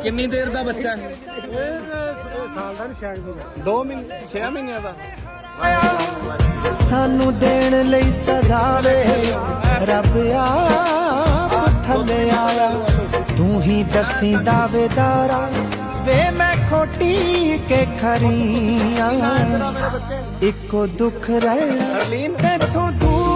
ਕਿੰਨੀ ਦੇਰ ਦਾ ਬੱਚਾ ਹੈ? ਸਾਲ ਦਾ ਨਹੀਂ ਸ਼ਾਇਦ 2 ਮਹੀਨੇ 6 ਮਹੀਨਿਆਂ ਦਾ। ਸਾਨੂੰ ਦੇਣ ਲਈ ਸਜਾਵੇ ਰੱਬ ਆਪ ਥੱਲੇ ਆਇਆ। ਤੂੰ ਹੀ ਦੱਸੀ ਦਾਵੇਦਾਰਾ ਵੇ ਮੈਂ ਖੋਟੀ ਕੇ ਖਰੀਆਂ। ਇੱਕੋ ਦੁੱਖ ਰਹਿਣਾ ਤੇਥੋਂ ਦੂਰ